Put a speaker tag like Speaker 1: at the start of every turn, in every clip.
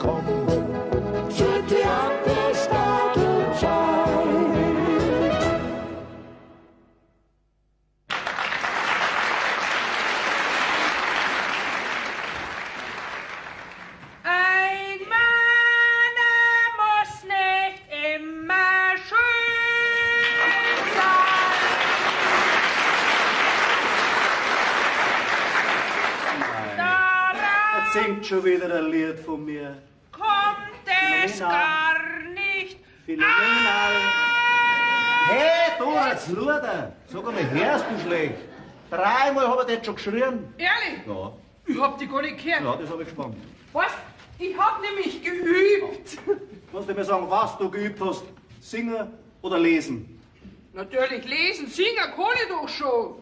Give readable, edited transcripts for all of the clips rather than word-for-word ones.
Speaker 1: komm zur Theaterstatenzeit.
Speaker 2: Ein Mann muss nicht immer schön sein.
Speaker 3: Jetzt singt schon wieder ein Lied von mir.
Speaker 2: Kommt es gar nicht
Speaker 3: Philomena. Hey, du, jetzt Luder. Sag einmal, hörst du schlecht? 3-mal hab ich das schon geschrien.
Speaker 2: Ehrlich?
Speaker 3: Ja.
Speaker 2: Ich hab dich gar nicht gehört.
Speaker 3: Ja, das hab ich gespannt.
Speaker 2: Was? Ich hab nämlich geübt.
Speaker 3: Musst du mir sagen, was du geübt hast? Singen oder lesen?
Speaker 2: Natürlich lesen, singen kann ich doch schon.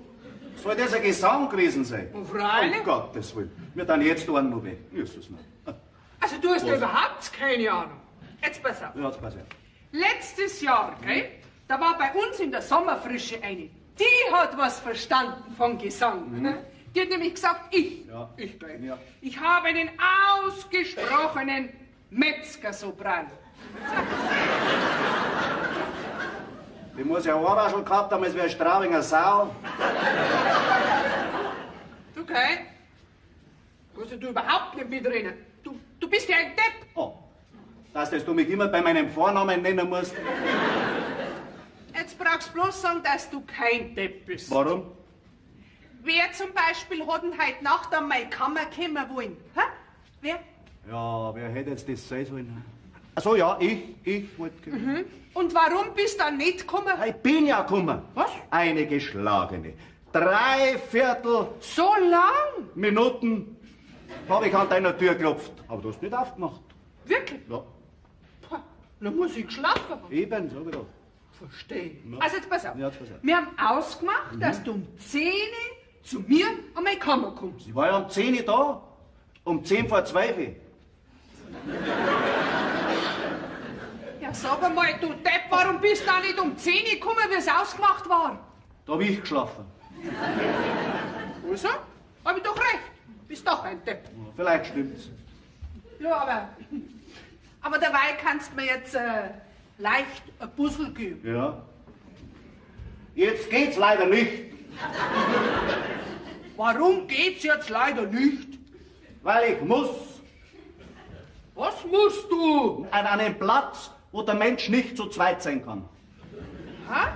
Speaker 3: Soll das ein Gesang gewesen sein?
Speaker 2: Und freilich.
Speaker 3: Um Gottes Willen. Wir dann jetzt einen noch weg. Jesus, nein.
Speaker 2: Also du hast ja
Speaker 3: Was?
Speaker 2: überhaupt keine Ahnung. Jetzt pass auf.
Speaker 3: Ja, jetzt pass auf.
Speaker 2: Letztes Jahr, gell, da war bei uns in der Sommerfrische eine. Die hat was verstanden von Gesang. Ne? Die hat nämlich gesagt,
Speaker 3: Ja.
Speaker 2: ich gell,
Speaker 3: Ja.
Speaker 2: ich habe einen ausgesprochenen Metzgersopran.
Speaker 3: Die muss ja auch schon gehabt haben, als wäre Straubinger Sau.
Speaker 2: Du, gell? Kannst du überhaupt nicht mitreden. Du bist ja ein Depp.
Speaker 3: Oh, dass du mich immer bei meinem Vornamen nennen musst.
Speaker 2: Jetzt brauchst du bloß sagen, dass du kein Depp bist.
Speaker 3: Warum?
Speaker 2: Wer zum Beispiel hat denn heute Nacht an meine Kammer kommen wollen? Hä? Wer?
Speaker 3: Ja, wer hätte jetzt das sein sollen? Ach so, ja, ich wollte.
Speaker 2: Und warum bist du dann nicht gekommen?
Speaker 3: Ich bin ja gekommen.
Speaker 2: Was?
Speaker 3: Eine geschlagene. 3/4
Speaker 2: So lang?
Speaker 3: Minuten habe ich an deiner Tür geklopft. Aber du hast nicht aufgemacht.
Speaker 2: Wirklich?
Speaker 3: Ja,
Speaker 2: Pah, dann muss ich geschlafen haben.
Speaker 3: eben, sag ich doch.
Speaker 2: Verstehe.
Speaker 3: Ja.
Speaker 2: Also jetzt pass auf.
Speaker 3: Ja, jetzt pass auf.
Speaker 2: Wir haben ausgemacht, dass du um 10 Uhr zu mir an meine Kammer kommst.
Speaker 3: Sie war ja um 10 Uhr da. Um 10 vor 12 Uhr.
Speaker 2: Ja, sag einmal, du Depp, warum bist du da nicht um 10 Uhr gekommen, wie es ausgemacht war?
Speaker 3: Da hab ich geschlafen.
Speaker 2: Also? Hab ich doch recht. Bist doch ein Depp.
Speaker 3: Ja, vielleicht stimmt's.
Speaker 2: Ja, aber dabei kannst du mir jetzt leicht ein Puzzle geben.
Speaker 3: Ja. Jetzt geht's leider nicht,
Speaker 2: Warum geht's jetzt leider nicht?
Speaker 3: weil ich muss
Speaker 2: Was musst du?
Speaker 3: an einen Platz, wo der Mensch nicht zu zweit sein kann.
Speaker 2: Hä?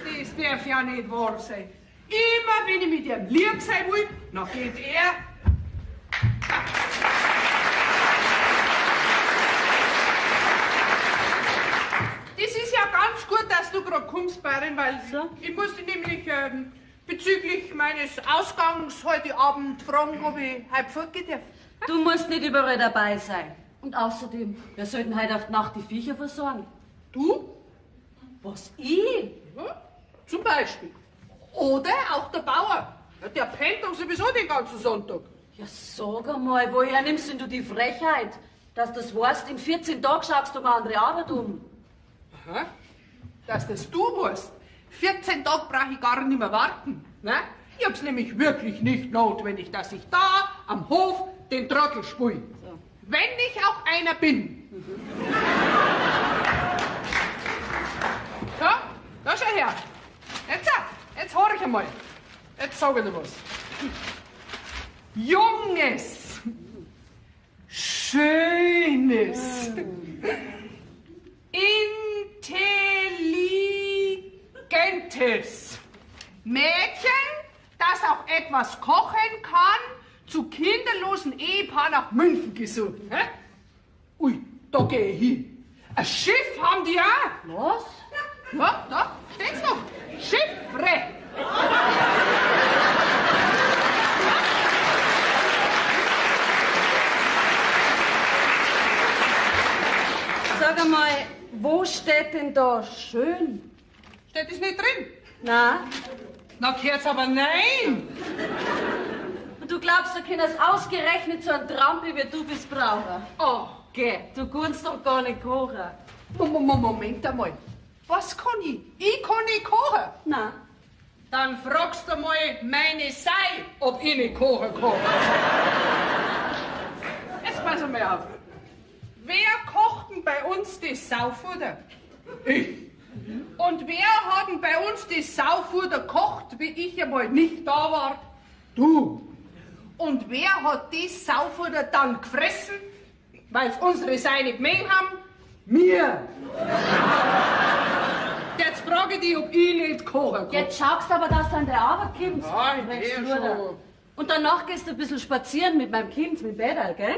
Speaker 2: Das darf ja nicht wahr sein. Immer wenn ich mit ihm lieb sein will, dann geht er. Das ist ja ganz gut, dass du gerade kommst, Barin, weil ich musste nämlich bezüglich meines Ausgangs heute Abend fragen, ob ich heute fortgehen darf.
Speaker 4: Du musst nicht überall dabei sein. Und außerdem, wir sollten heute auf die Nacht die Viecher versorgen.
Speaker 2: Du?
Speaker 4: Was, ich?
Speaker 2: Ja, zum Beispiel. Oder auch der Bauer. Ja, der pennt doch sowieso den ganzen Sonntag.
Speaker 4: Ja, sag einmal, woher nimmst denn du die Frechheit, dass das weißt, in 14 Tagen schaust du eine andere Arbeit um?
Speaker 2: Aha. Dass das du weißt. 14 Tage brauche ich gar nicht mehr warten. Ne? Ich hab's nämlich wirklich nicht notwendig, dass ich da am Hof den Trottel spule.
Speaker 4: So.
Speaker 2: Wenn ich auch einer bin. So, da schau her. Jetzt hör ich einmal. Jetzt sag ich dir was. Junges, schönes, intelligentes Mädchen, das auch etwas kochen kann, zu kinderlosen Ehepaar nach München gesucht. Hä? Ui, da geh ich hin. Ein Schiff haben die auch.
Speaker 4: Was?
Speaker 2: Ja, da steht's noch. Schiffre.
Speaker 4: Sag einmal, wo steht denn da schön?
Speaker 2: Steht das nicht drin?
Speaker 4: Na?
Speaker 2: Na, gehört's aber nein.
Speaker 4: Und du glaubst, du kannst ausgerechnet so einen Trampi wie du bist brauchen?
Speaker 2: Oh, geh.
Speaker 4: Du kannst doch gar nicht kochen.
Speaker 2: Moment einmal. Was kann ich? Ich kann nicht kochen.
Speaker 4: Na,
Speaker 2: Dann fragst du mal meine Sei, ob ich nicht kochen kann. Jetzt pass mal auf. Wer kocht denn bei uns das Saufutter? Ich. Und wer hat denn bei uns das Saufutter gekocht, wie ich einmal nicht da war? Du. Und wer hat das Saufutter dann gefressen, weil es unsere Sei nicht gemengt haben? Wir. Jetzt frage ich dich, ob ich nicht kochen kann.
Speaker 4: jetzt schaust du aber, dass du an der Arbeit kommst.
Speaker 2: Ja,
Speaker 4: Du
Speaker 2: ich
Speaker 4: willst
Speaker 2: geh
Speaker 4: nur
Speaker 2: schon.
Speaker 4: Und danach gehst du ein bisschen spazieren mit meinem Kind, mit Bäderl, gell?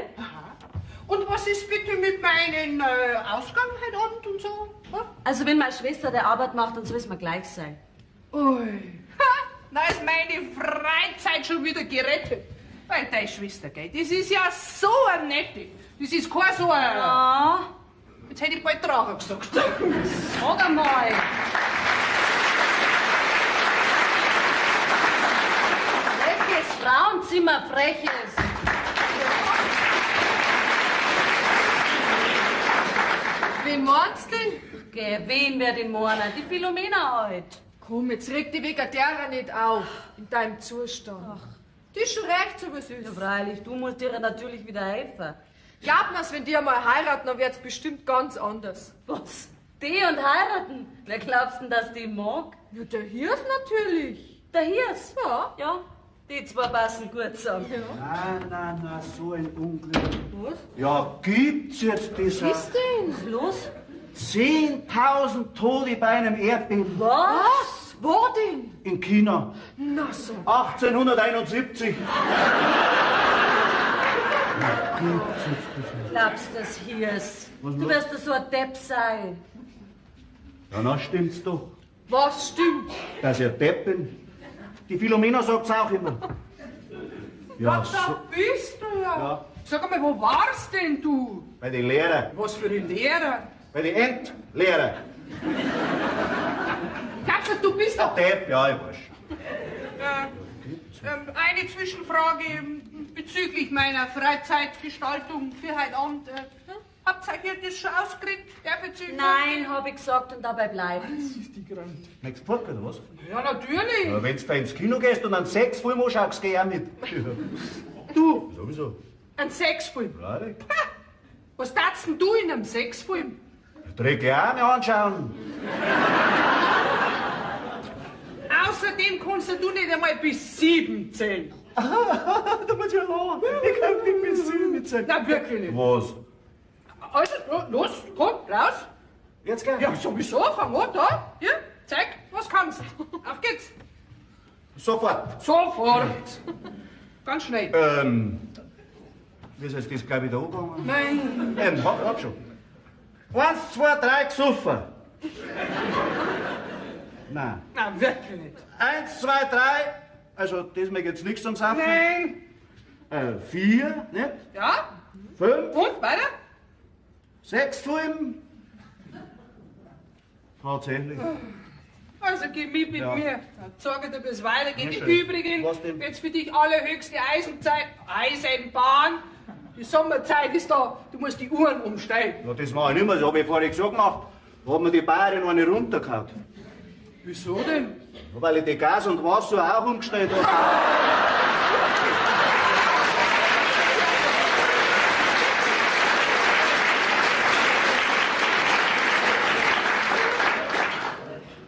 Speaker 2: Und was ist bitte mit meinen Ausgang heute Abend und so? Ha?
Speaker 4: Also wenn meine Schwester der Arbeit macht, dann soll es mir gleich sein.
Speaker 2: Ui. Ha, na ist meine Freizeit schon wieder gerettet. Weil deine Schwester, gell, das ist ja so eine nette. Das ist kein so ein...
Speaker 4: Ah,
Speaker 2: Jetzt hätte ich bald Drache gesagt.
Speaker 4: sag einmal. Welches Frauenzimmer freches.
Speaker 5: Wen meinst du denn?
Speaker 4: Geh, wen wird den morgen? Die Philomena halt.
Speaker 5: Komm, jetzt reg die wegen derer nicht auf, in deinem Zustand. Die ist schon recht, so was
Speaker 4: Ja,
Speaker 5: ist.
Speaker 4: freilich, du musst dir natürlich wieder helfen.
Speaker 5: Glaub mir's, wenn die einmal heiraten, dann wird's bestimmt ganz anders.
Speaker 4: Was? Die und heiraten? Wer glaubst denn, dass die mag?
Speaker 5: Ja, der Hirs natürlich.
Speaker 4: Der Hirs?
Speaker 5: Ja.
Speaker 4: Ja, die zwei passen gut zusammen.
Speaker 3: Na, so ein Unglück.
Speaker 5: Was?
Speaker 3: Ja, gibt's jetzt das?
Speaker 5: Was ist denn?
Speaker 4: Was ist los?
Speaker 3: 10.000 Tote bei einem Erdbeben
Speaker 5: Was? Wo denn?
Speaker 3: in China.
Speaker 5: Na so.
Speaker 3: 1871.
Speaker 4: Glaubst du, das Hirs?
Speaker 3: Was
Speaker 4: Du
Speaker 3: los?
Speaker 4: wirst doch so ein Depp sein.
Speaker 3: Ja, na stimmt's doch.
Speaker 5: Was stimmt?
Speaker 3: Dass ihr Depp bin. Die Philomena sagt's auch immer. Ja,
Speaker 2: Was da bist du ja?
Speaker 3: Ja.
Speaker 2: Sag mal, wo warst denn du?
Speaker 3: bei den Lehrern,
Speaker 2: Was für ein Lehrer?
Speaker 3: bei den Endlehrern.
Speaker 2: Glaubst du, du bist
Speaker 3: Der
Speaker 2: doch...
Speaker 3: Depp, ja, ich weiß.
Speaker 2: Eine Zwischenfrage bezüglich meiner Freizeitgestaltung für heute Abend. Habt ihr euch das schon ausgekriegt? Darf ich zu-
Speaker 4: Nein, hab ich gesagt, und dabei bleibt's.
Speaker 3: Nächstes Volk, oder was?
Speaker 2: Ja, natürlich.
Speaker 3: Ja, wenn's da ins Kino gehst und einen Sexfilm anschaust, geh ich auch mit.
Speaker 2: Du,
Speaker 3: Sowieso.
Speaker 2: ein Sexfilm.
Speaker 3: Freilich.
Speaker 2: Was tatst denn du in einem Sexfilm?
Speaker 3: Dreck ich auch mir anschauen.
Speaker 2: Außerdem kannst du nicht einmal bis 7 zählen.
Speaker 3: Da muss ich lachen. Ich kann nicht bis 7 sein.
Speaker 2: Na, wirklich nicht.
Speaker 3: Was?
Speaker 2: Also, los, komm, raus.
Speaker 3: Jetzt gell?
Speaker 2: Ja, sowieso, fang an, da. Hier, zeig, was kannst. Auf geht's.
Speaker 3: Sofort.
Speaker 2: Sofort. Ganz schnell.
Speaker 3: Wie ist jetzt das, glaube ich, da angegangen?
Speaker 2: Nein.
Speaker 3: Hab schon. 1, 2, 3, gesoffen. Nein.
Speaker 2: Na, wirklich nicht.
Speaker 3: 1, 2, 3. Also, diesmal geht's nichts zum Saufen.
Speaker 2: Nein.
Speaker 3: 4, nicht?
Speaker 2: Ja?
Speaker 3: 5,
Speaker 2: Und, weiter?
Speaker 3: 6 Film. Tatsächlich.
Speaker 2: Also geh mit
Speaker 3: Ja.
Speaker 2: mir. Sag dir, bis weitergeht.
Speaker 3: Ja,
Speaker 2: Im
Speaker 3: schön.
Speaker 2: Übrigen
Speaker 3: Was denn?
Speaker 2: jetzt für dich allerhöchste Eisenbahn. Die Sommerzeit ist da. Du musst die Uhren umstellen.
Speaker 3: Ja, das war ich nicht mehr so, hab ich vorhin gesagt gemacht. Da hat mir die Bayerin eine runtergehauen.
Speaker 2: Wieso denn?
Speaker 3: Weil ich die Gas und Wasser auch umgestellt habe.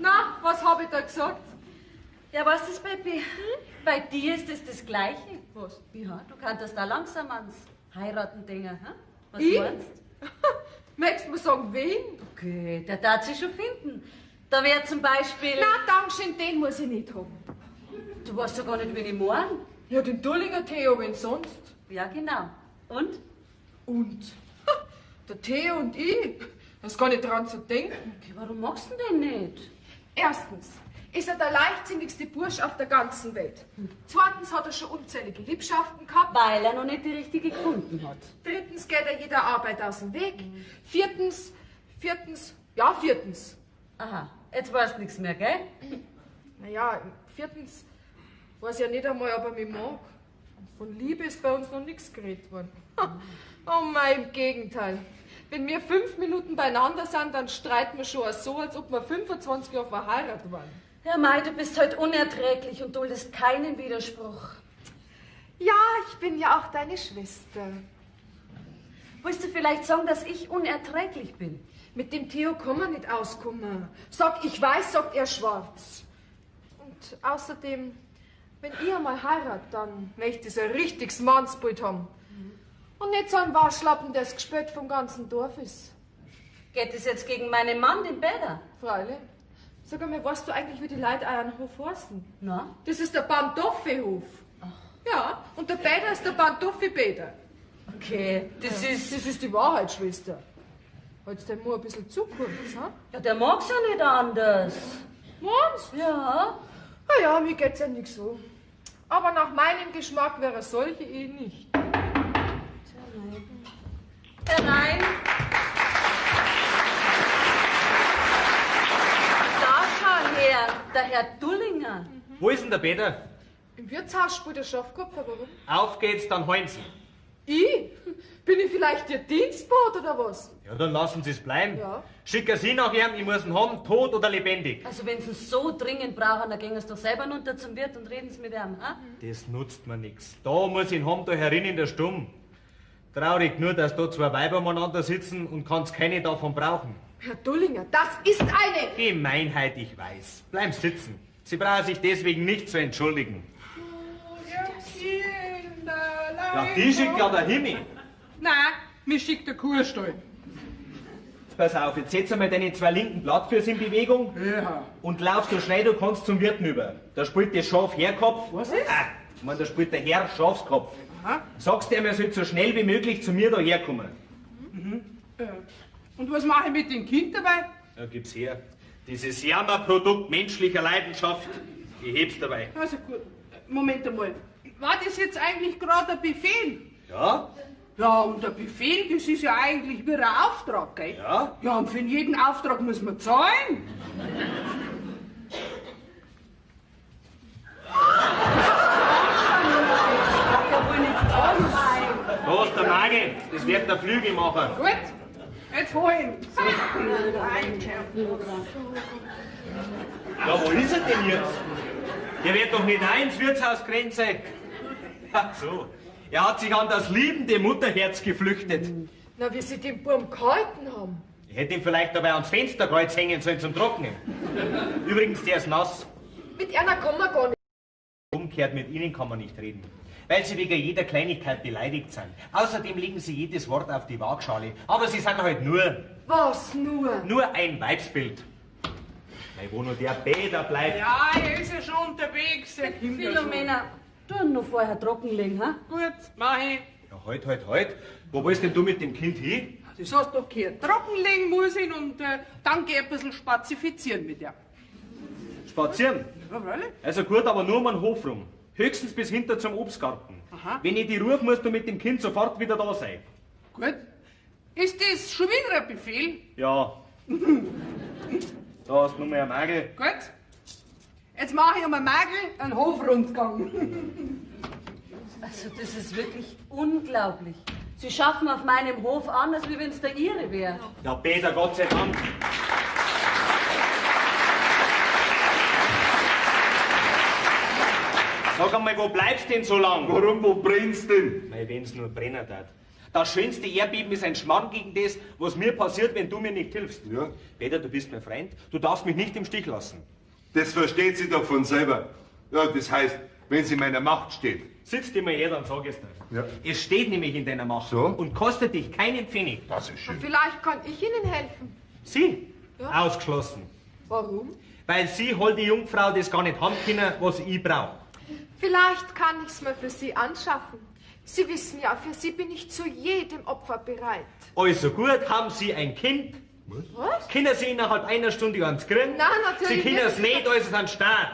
Speaker 5: Na, was hab ich da gesagt?
Speaker 4: Ja, was ist, Baby? Bei dir ist es das Gleiche.
Speaker 5: Was?
Speaker 4: Ja, du kannst da langsam ans Heiraten denken, hm? Was
Speaker 5: Ich?
Speaker 4: meinst
Speaker 5: Möchtest du mir sagen, wen?
Speaker 4: Okay, der darf sich schon finden. Da wäre zum Beispiel...
Speaker 5: Na, Dankeschön, den muss ich nicht haben.
Speaker 4: Du weißt ja gar nicht, wen ich morgen.
Speaker 5: Ja, den Dullinger Theo, wen sonst?
Speaker 4: Ja, genau. Und?
Speaker 5: Und? Der Theo und ich. Das ist gar nicht dran zu denken.
Speaker 4: Okay, warum magst du den nicht?
Speaker 5: Erstens ist er der leichtsinnigste Bursch auf der ganzen Welt. Zweitens hat er schon unzählige Liebschaften gehabt.
Speaker 4: Weil er noch nicht die richtige gefunden hat.
Speaker 5: Drittens geht er jeder Arbeit aus dem Weg. Viertens,
Speaker 4: Aha, jetzt weißt du nichts mehr, gell?
Speaker 5: naja, viertens weiß ich ja nicht einmal, ob er mich mag. Von Liebe ist bei uns noch nichts geredet worden. Oh mein, im Gegenteil. Wenn wir 5 Minuten beieinander sind, dann streiten wir schon so, als ob wir 25 Jahre verheiratet waren.
Speaker 4: Ja, Mai, du bist heute unerträglich und duldest keinen Widerspruch.
Speaker 5: Ja, ich bin ja auch deine Schwester.
Speaker 4: Willst du vielleicht sagen, dass ich unerträglich bin?
Speaker 5: Mit dem Theo kann man nicht auskommen. Sag ich weiß, sagt er schwarz. Und außerdem, wenn ihr mal heiratet, dann möchte ich ein richtiges Mannsbild haben. Und nicht so ein Waschlappen, das gespött vom ganzen Dorf ist.
Speaker 4: Geht es jetzt gegen meinen Mann, den Bäder?
Speaker 5: Freilich. Sag einmal, weißt du eigentlich, wie die Leute euren Hof heißen?
Speaker 4: Na?
Speaker 5: Das ist der Pantoffelhof. Ja, und der Bäder ist der Pantoffelbäder.
Speaker 4: Okay, das
Speaker 5: ist die Wahrheit, Schwester. Halt's dein Mund ein bisschen zu kurz, ha?
Speaker 4: Ja, der mag's ja nicht anders.
Speaker 5: Meinst?
Speaker 4: Ja.
Speaker 5: Na ja, mir geht's ja nicht so. Aber nach meinem Geschmack wäre solche Ehe nicht.
Speaker 4: Herein. Da schau her, der Herr Dullinger.
Speaker 3: Wo ist denn der Peter?
Speaker 5: Im Wirtshaus spielt der Schafkopfer, warum?
Speaker 3: Auf geht's, dann holen Sie.
Speaker 5: Ich? Bin ich vielleicht Ihr Dienstboot oder was?
Speaker 3: Ja, dann lassen Sie es bleiben.
Speaker 5: Ja.
Speaker 3: Schicken Sie nach ihm, ich muss ihn haben, tot oder lebendig.
Speaker 4: Also wenn Sie es so dringend brauchen, dann gehen Sie doch selber runter zum Wirt und reden Sie mit ihm, ha?
Speaker 3: Das nutzt mir nichts. Da muss ich ihn haben, da herin in der Stumm. Traurig nur, dass da zwei Weiber umeinander sitzen und kann's keine davon brauchen.
Speaker 5: Herr Dullinger, das ist eine...
Speaker 3: Gemeinheit, ich weiß. Bleiben Sie sitzen. Sie brauchen sich deswegen nicht zu entschuldigen. Ja, die schickt ja der Himmel.
Speaker 2: Nein, mir schickt der Kurstall.
Speaker 3: Pass auf, jetzt setz einmal deine zwei linken Blattfüße in Bewegung
Speaker 2: Ja.
Speaker 3: und lauf so schnell du kannst zum Wirten über. Da spielt der Schaf Herkopf.
Speaker 2: Was ist?
Speaker 3: Ah, ich meine, da spielt der Herr Schafskopf.
Speaker 2: Aha.
Speaker 3: Sagst ihm, er soll so schnell wie möglich zu mir da herkommen.
Speaker 2: Und was mache ich mit dem Kind dabei?
Speaker 3: Ja, gib's her. Dieses Jammerprodukt menschlicher Leidenschaft. Ich heb's dabei.
Speaker 2: Also gut, Moment einmal. War das jetzt eigentlich gerade ein Befehl?
Speaker 3: Ja?
Speaker 2: Ja, und der Befehl, das ist ja eigentlich wie ein Auftrag, gell?
Speaker 3: Ja?
Speaker 2: Ja, und für jeden Auftrag muss man zahlen.
Speaker 4: Ja, wohl nicht wahr sein.
Speaker 3: Da ist der Nagel. Das wird der Flügel machen.
Speaker 2: Gut, jetzt holen.
Speaker 3: Ja, wo ist er denn jetzt? Der wird doch nicht ein ins Wirtshausgrenze. Ach so. Er hat sich an das liebende Mutterherz geflüchtet.
Speaker 5: Na, wie Sie den Burm gehalten haben.
Speaker 3: Ich hätte ihn vielleicht dabei ans Fensterkreuz hängen sollen zum Trocknen. Übrigens, der ist nass.
Speaker 5: Mit einer kann man gar nicht.
Speaker 3: Umgekehrt, mit Ihnen kann man nicht reden. Weil Sie wegen jeder Kleinigkeit beleidigt sind. Außerdem legen Sie jedes Wort auf die Waagschale. Aber Sie sind halt
Speaker 5: Was nur?
Speaker 3: nur ein Weibsbild. Weil wo nur der Bäder bleibt.
Speaker 2: Ja, er ist ja schon unterwegs. Der kommt ja schon.
Speaker 4: Philomena, tu ihn noch vorher trockenlegen, ha?
Speaker 2: Gut, mach ich.
Speaker 3: Ja, halt. Wo willst denn du mit dem Kind hin?
Speaker 2: Das hast du doch gehört. Trockenlegen muss ich und dann geh ein bisschen spazifizieren mit dir.
Speaker 3: Spazieren.
Speaker 2: Ja, freilich.
Speaker 3: Also gut, aber nur um den Hof rum. Höchstens bis hinter zum Obstgarten.
Speaker 2: Aha.
Speaker 3: Wenn ich die rufe, musst du mit dem Kind sofort wieder da sein.
Speaker 2: Gut. Ist das schon wieder ein Befehl?
Speaker 3: Ja. Da hast du nur mehr einen Magel.
Speaker 2: Gut. Jetzt mache ich um einen Magel einen Hofrundgang.
Speaker 4: Also das ist wirklich unglaublich. Sie schaffen auf meinem Hof an, als wenn es der Ihre wäre.
Speaker 3: Ja, Peter, Gott sei Dank. Sag einmal, wo bleibst denn so lang?
Speaker 1: Warum, wo brennst denn?
Speaker 3: Weil wenn's nur brennen darf. Das schönste Erdbeben ist ein Schmarrn gegen das, was mir passiert, wenn du mir nicht hilfst.
Speaker 1: Ja.
Speaker 3: Peter, du bist mein Freund. Du darfst mich nicht im Stich lassen.
Speaker 1: Das versteht sie doch von selber. Ja, das heißt, wenn sie in meiner Macht steht.
Speaker 3: Sitz dir mal her, dann sag ich's dir.
Speaker 1: Ja.
Speaker 3: Es steht nämlich in deiner Macht.
Speaker 1: So?
Speaker 3: Und kostet dich keinen Pfennig.
Speaker 1: Das ist schön.
Speaker 5: Vielleicht kann ich Ihnen helfen.
Speaker 3: Sie?
Speaker 5: Ja.
Speaker 3: Ausgeschlossen.
Speaker 5: Warum?
Speaker 3: Weil sie, holde Jungfrau, das gar nicht haben können, was ich brauch.
Speaker 5: Vielleicht kann ich's mir für Sie anschaffen. Sie wissen ja, für Sie bin ich zu jedem Opfer bereit.
Speaker 3: Also gut, haben Sie ein Kind?
Speaker 5: Was?
Speaker 3: Können Sie innerhalb einer Stunde ans kriegen?
Speaker 5: Nein, natürlich
Speaker 3: Sie können es
Speaker 5: nicht.
Speaker 3: nicht, also an Staat.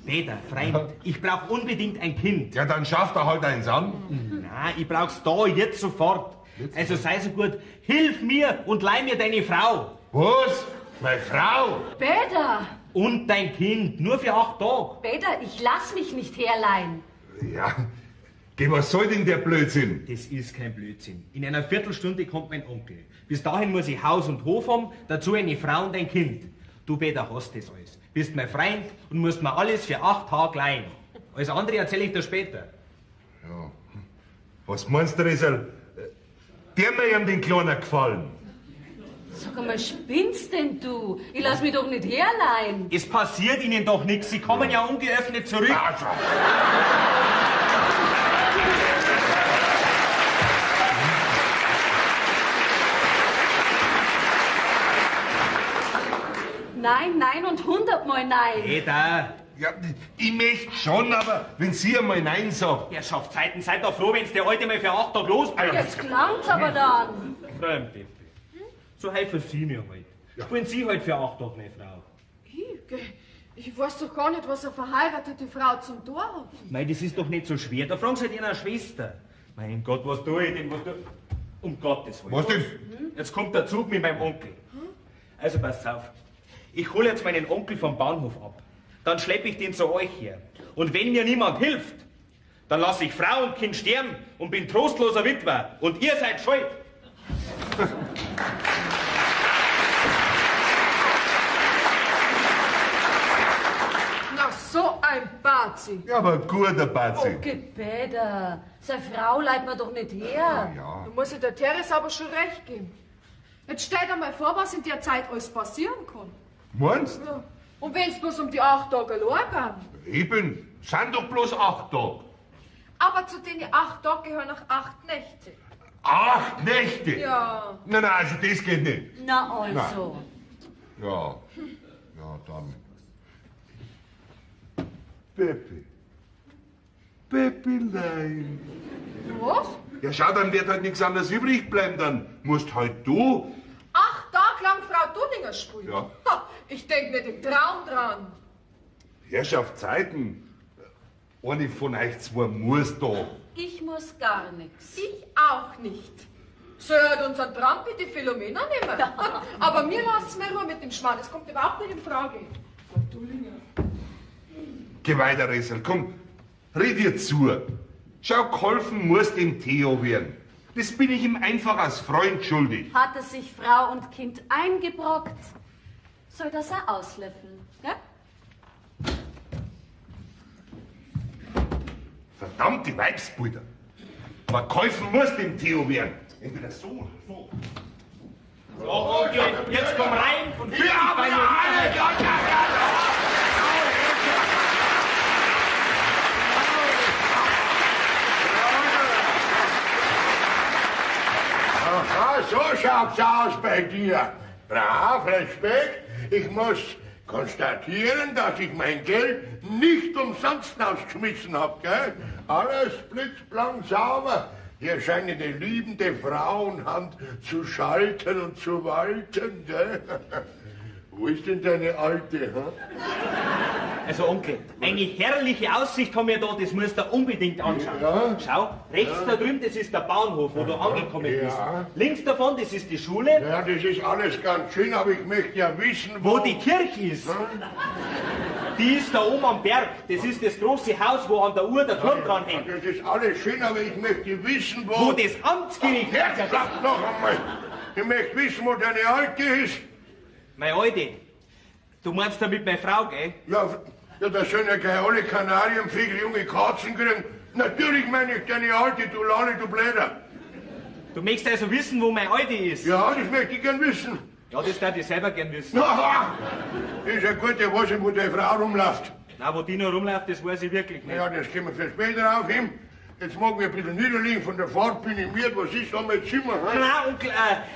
Speaker 3: Peter, Freund, ich brauch unbedingt ein Kind.
Speaker 1: Ja, dann schafft er halt eins an.
Speaker 3: Na, ich brauch's da, jetzt sofort. Also sei so gut, hilf mir und leih mir deine Frau.
Speaker 1: Was? Meine Frau?
Speaker 4: Bäder!
Speaker 3: Und dein Kind, nur für 8 Tage.
Speaker 4: Bäder, ich lass mich nicht herleihen.
Speaker 1: Ja, Geh, was soll denn der Blödsinn?
Speaker 3: Das ist kein Blödsinn. In einer Viertelstunde kommt mein Onkel. Bis dahin muss ich Haus und Hof haben, dazu eine Frau und ein Kind. Du, Peter, hast das alles. Bist mein Freund und musst mir alles für 8 Tage leihen. Alles andere erzähle ich dir später.
Speaker 1: Ja. Was meinst du, Resel? Der mir ihm den Kleinen gefallen.
Speaker 4: Sag einmal, spinnst denn du? Ich lass mich doch nicht herleihen.
Speaker 3: Es passiert Ihnen doch nichts. Sie kommen ja ungeöffnet zurück.
Speaker 4: Nein, nein und 100-mal nein.
Speaker 3: Peter,
Speaker 1: Ja, ich möchte schon, aber wenn sie einmal Nein sagt.
Speaker 3: Herrschaftszeiten, seid doch froh, wenn's der Alte mal für 8 Tage los.
Speaker 4: Jetzt klang's aber dann.
Speaker 3: Frau Peppi, so helfen Sie mir halt. Spielen Sie halt für 8 Tage, meine Frau.
Speaker 5: Ich weiß doch gar nicht, was eine verheiratete Frau zum Tor hat.
Speaker 3: Nein, das ist doch nicht so schwer. Da fragen Sie halt Ihrer Schwester. Mein Gott, was tue ich denn? Um Gottes Willen.
Speaker 1: Was denn?
Speaker 3: Jetzt kommt der Zug mit meinem Onkel. Also passt auf. Ich hole jetzt meinen Onkel vom Bahnhof ab. Dann schleppe ich den zu euch her. Und wenn mir niemand hilft, dann lasse ich Frau und Kind sterben und bin trostloser Witwer. Und ihr seid schuld.
Speaker 5: Na, so ein Bazi.
Speaker 1: Ja, aber ein guter Bazi.
Speaker 4: Okay, Peter. Seine Frau leiht mir doch nicht her.
Speaker 1: Ja.
Speaker 5: Da muss ich der Teres aber schon recht geben. Jetzt stell dir mal vor, was in der Zeit alles passieren kann.
Speaker 1: Meinst
Speaker 5: Ja. Und wenn es bloß um die 8 Tage allein geht.
Speaker 1: Eben, sind doch bloß 8 Tage.
Speaker 5: Aber zu den 8 Tagen gehören noch 8 Nächte.
Speaker 1: 8 Nächte?
Speaker 5: Ja.
Speaker 1: Nein, also das geht nicht.
Speaker 4: Na also.
Speaker 1: Ja. Ja, dann. Peppi. Peppilein.
Speaker 5: Was?
Speaker 1: Ja, schau, dann wird halt nichts anderes übrig bleiben. Dann musst halt du.
Speaker 5: 8 Tage lang Frau Dunninger spielen?
Speaker 1: Ja.
Speaker 5: Ha, ich denk nicht im Traum dran.
Speaker 1: Herrschaftszeiten. Eine von euch zwei muss da.
Speaker 4: Ich muss gar nichts.
Speaker 5: Ich auch nicht. So hat unseren Trampi die Philomena nehmen. Aber mir lassen wir Ruhe mit dem Schmarrn. Das kommt überhaupt nicht in Frage. Frau Dunninger.
Speaker 1: Geh weiter, Ressel, komm. Red dir zu. Schau, geholfen muss dem Theo werden. Das bin ich ihm einfach als Freund schuldig.
Speaker 4: Hat er sich Frau und Kind eingebrockt, soll das er auslöffeln, gell?
Speaker 1: Verdammte Weibsbrüder. Aber geholfen muss dem Theo werden. Entweder so oder so.
Speaker 3: So, Onkel, jetzt komm rein und fühl dich bei mir.
Speaker 6: Aha, so schaut's aus bei dir. Brav, Respekt. Ich muss konstatieren, dass ich mein Geld nicht umsonst ausgeschmissen habe, gell? Alles blitzblank sauber. Hier scheint eine liebende Frauenhand zu schalten und zu walten, gell? Wo ist denn deine Alte, hä?
Speaker 3: Also Onkel, eine herrliche Aussicht haben wir da, das musst du unbedingt anschauen.
Speaker 6: Ja.
Speaker 3: Schau, rechts da drüben, das ist der Bahnhof, wo du angekommen bist.
Speaker 6: Ja.
Speaker 3: Links davon, das ist die Schule,
Speaker 6: Ja, das ist alles ganz schön, aber ich möchte ja wissen,
Speaker 3: wo die Kirche ist. Die ist da oben am Berg. Das ist das große Haus, wo an der Uhr der Turm dran hängt.
Speaker 6: Das ist alles schön, aber ich möchte wissen,
Speaker 3: Wo das Amtsgericht
Speaker 6: Jetzt
Speaker 3: ist.
Speaker 6: sag noch einmal. Ich möchte wissen, wo deine Alte ist.
Speaker 3: Meine Alte, du meinst damit meine Frau, gell?
Speaker 6: Ja, da sollen ja gleich alle Kanarienvögel junge Katzen kriegen. Natürlich meine ich deine Alte, du Lale, du Bläder.
Speaker 3: Du möchtest also wissen, wo meine Alte ist?
Speaker 6: Ja, das möchte ich gern wissen.
Speaker 3: Ja, das darf ich selber gern wissen.
Speaker 6: Aha, das ist ja gut, der weiß, wo deine Frau rumläuft.
Speaker 3: Na, wo die noch rumläuft, das weiß ich wirklich nicht.
Speaker 6: Ja, das können wir für später aufheben. Jetzt mag ich ein bisschen niederlegen, von der Fahrt bin ich müde. Was ist da mein Zimmer? Hm?
Speaker 3: Na, Onkel,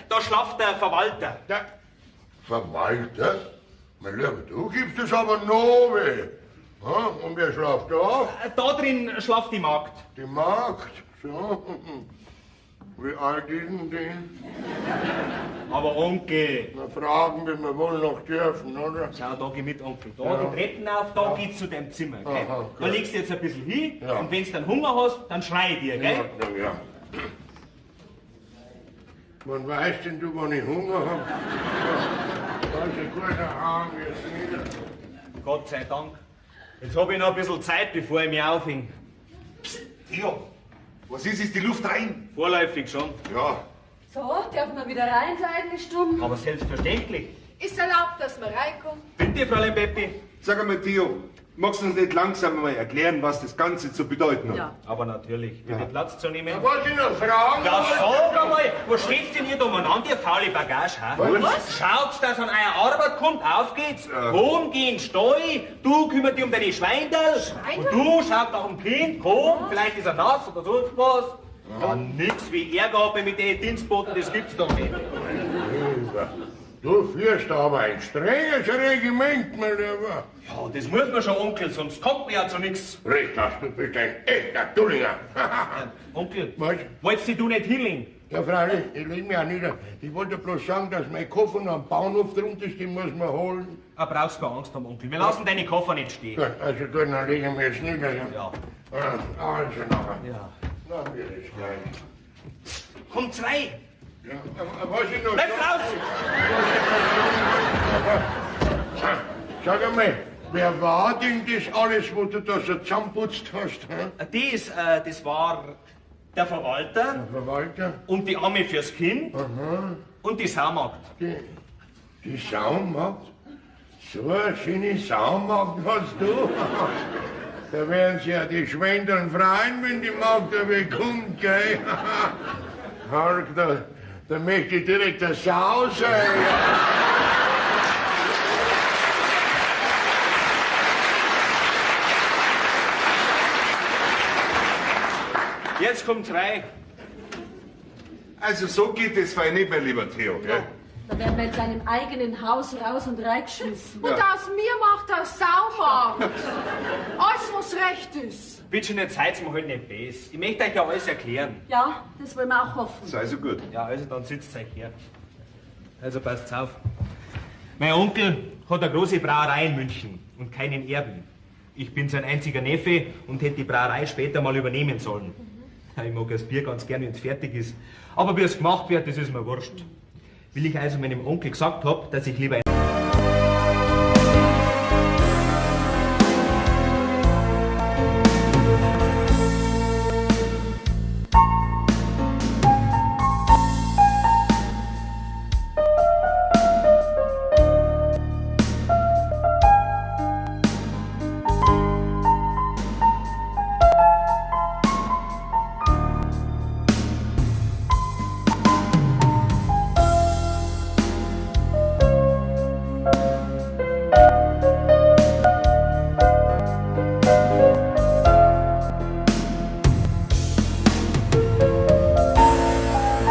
Speaker 3: da schlaft der Verwalter.
Speaker 6: Der Verwalter? Mein Lieber, du gibst es aber noch weh. Ha? Und wer schlaft da?
Speaker 3: Da drin schlaft die Magd.
Speaker 6: Die Magd. So. Wie alt ist denn die?
Speaker 3: Aber Onkel,
Speaker 6: Na, fragen wir mal wohl noch dürfen, oder?
Speaker 3: schau, da geh mit, Onkel. Da
Speaker 6: Ja.
Speaker 3: die Treppen auf, da geht's zu deinem Zimmer, gell?
Speaker 6: Aha,
Speaker 3: Da
Speaker 6: gut.
Speaker 3: legst du jetzt ein bisschen hin
Speaker 6: Ja.
Speaker 3: und wenn du dann Hunger hast, dann schrei dir,
Speaker 6: In
Speaker 3: gell?
Speaker 6: Ordnung, ja. Wann weißt denn du, wann ich Hunger habe? Ja. Also guter Arm jetzt wieder.
Speaker 3: Gott sei Dank. Jetzt habe ich noch ein bisschen Zeit, bevor ich mich aufhänge.
Speaker 1: Theo, Was ist die Luft rein?
Speaker 3: Vorläufig schon.
Speaker 1: Ja.
Speaker 4: So, dürfen wir wieder rein, so eigentlich stumm?
Speaker 3: Aber selbstverständlich.
Speaker 5: Ist erlaubt, dass man reinkommt?
Speaker 3: Bitte, Fräulein Peppi.
Speaker 1: Sag einmal, Theo, magst du uns nicht langsam mal erklären, was das Ganze zu bedeuten hat?
Speaker 4: Ja.
Speaker 3: Aber natürlich, bitte Platz zu nehmen.
Speaker 6: Da wollte ich noch fragen.
Speaker 3: Ja, sag einmal, wo steht's denn hier da umeinander, ihr faule Bagage, ha?
Speaker 1: Was?
Speaker 3: Schaut's, dass an eurer Arbeit kommt, auf geht's. Komm, geh in den Stall, du kümmerst dich um deine Schweindel. Und du schaust nach dem Kind, komm, vielleicht ist er nass oder sonst was. Ja, nix wie Ärger mit den Dienstboten, das gibt's doch nicht.
Speaker 6: Du führst aber ein strenges Regiment, mein Lieber.
Speaker 3: Ja, das muss man schon, Onkel, sonst kommt man ja zu nix.
Speaker 6: Recht hast, du bist ein echter Dullinger.
Speaker 3: Onkel,
Speaker 6: Was?
Speaker 3: wolltest du nicht hinlegen?
Speaker 6: Ja, freilich, ich leg mich auch nieder. Ich wollte bloß sagen, dass mein Koffer noch am Bahnhof drunter ist, den muss man holen.
Speaker 3: Ah, brauchst keine Angst haben, Onkel. Wir lassen deine Koffer nicht stehen.
Speaker 6: Gut, also gut, dann legen wir jetzt nieder. Ja.
Speaker 3: Ja.
Speaker 6: Also nachher.
Speaker 3: Ja.
Speaker 6: Na, mir ist gleich.
Speaker 3: Komm, zwei.
Speaker 6: Ja, was ich noch
Speaker 3: Bleib raus!
Speaker 6: Sag einmal, wer war denn das alles, wo du da so zusammenputzt hast? Hä?
Speaker 3: Das war der Verwalter
Speaker 6: Der Verwalter?
Speaker 3: und die Amme fürs Kind und die Saumagd.
Speaker 6: Die Saumagd? So eine schöne Saumagd hast du? Da werden sie ja die Schwendeln freuen, wenn die Magd da wegkommt, gell? Hark, da möchte ich direkt eine Sau sein.
Speaker 3: Jetzt kommt rein.
Speaker 1: Also so geht es fein nicht, mein lieber Theo, gell?
Speaker 4: Da werden wir in seinem eigenen Haus raus und reingeschmissen.
Speaker 5: Und aus mir macht er Saumarkt. Alles, was recht ist.
Speaker 3: Bitte nicht, seid mir halt nicht bes. Ich möchte euch ja alles erklären.
Speaker 4: Ja, das wollen wir auch hoffen.
Speaker 1: Sei so gut.
Speaker 3: Ja, also dann sitzt euch her. Also passt auf. Mein Onkel hat eine große Brauerei in München und keinen Erben. Ich bin sein einziger Neffe und hätte die Brauerei später mal übernehmen sollen. Ja, ich mag das Bier ganz gern, wenn es fertig ist. Aber wie es gemacht wird, das ist mir wurscht. Will ich also meinem Onkel gesagt habe, dass ich lieber